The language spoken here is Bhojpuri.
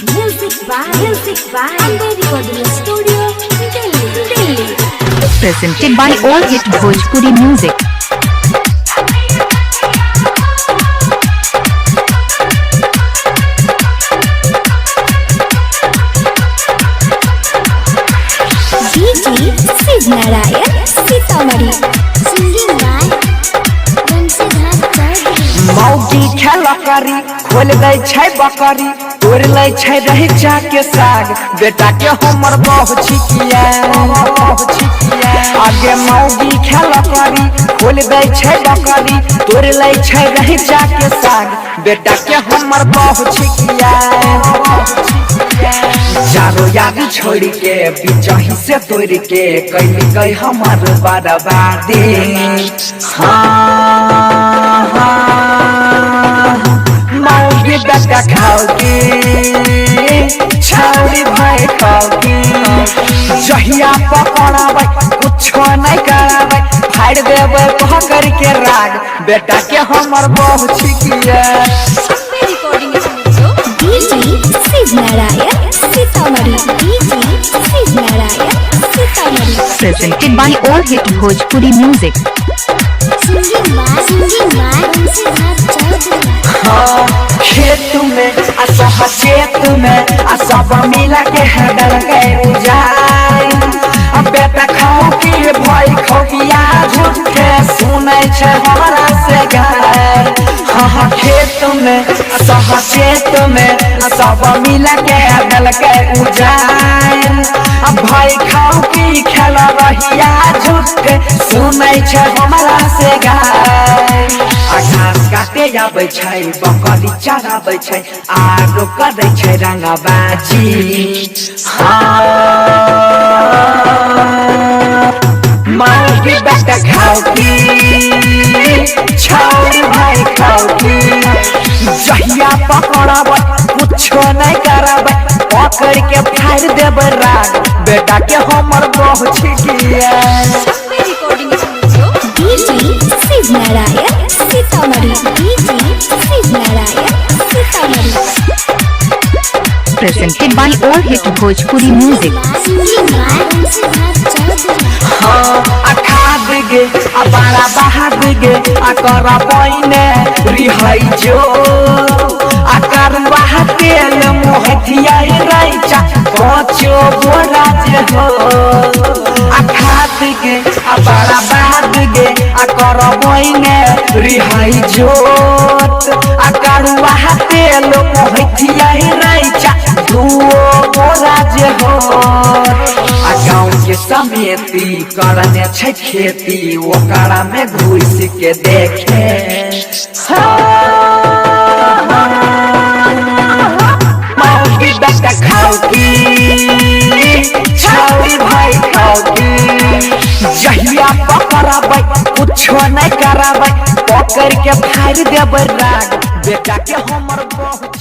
Music by Amber Recording Studio, Delhi. Presented by All Hit Bhojpuri Music. DJ Sid Narayan, Sitamarhi. Singing by Bansidhar Chaudhary. मौगी खेला करी खोल दे छै बकरी तोड़ ले छै रही के साग बेटा के हमर बहु छिकिया आगे मौगी खेला करी खोल दे छै बकरी तोड़ ले छै रही के साग बेटा के हमर बहु छिकिया चारो याद छोड़ के बिचही से तोड़ के कैली गई हमार बर्बादी मौगी बेटा खाओगी छौरी भाई खाओगी जहिया पकड़ाबै कुछो नहीं कराबै फाड़ देबै पकड़ के राग बेटा के हमर बहु छिकिया DJ Sid Narayan, Sitamarhi. DJ Sid Narayan, Sitamarhi. Presented by All Hit Bhojpuri Music. Singing by Bansidhar Chaudhary. खेत में असह चेत में सब मिला के हडल गए उजाई अब बेटा खाओ की भाई खोकिया झूठे सुनै छै हमरा से गाय हाँ खेत में असह चेत में सब मिला के हडल गए उजाई अब भाई खाओ की खेला रहिया झूठे सुनै छै हमरा से गाय घास काटे आबै छै बकरी चराबै छै आरो करै छै रंगबाजी मौगी बेटा खाओगी छौरी भाई खाओगी जहिया पकड़ाबै कुछो नहीं कराबै पकड़ के फाड़ देबै राग बेटा के हमर बहु छिकिया DJ Sid Narayan, Sitamarhi. DJ Sid Narayan, Sitamarhi. Presented by All Hit Bhojpuri Music. Singing by Bansidhar Chaudhary. खाद गे बड़ा बहाद गे कर पैने रिहाई जो आकार वाह तेल मोहतिया रैचा पाँचो बोरा जे हो खाद गे बड़ा बहाद गे कर पैने रिहाई जोत आकार वाह तेल मोहतिया रैचा दुओ बोरा जे हो गाँव के समेती करने छै खेती ओकरा में घुस के देखे मौगी बेटा खाओगी छौरी भाई खाओगी जहिया पकड़ाबै कुछो नहीं कराबै पकड़ के फाड़ देबै राग बेटा के हमर बहु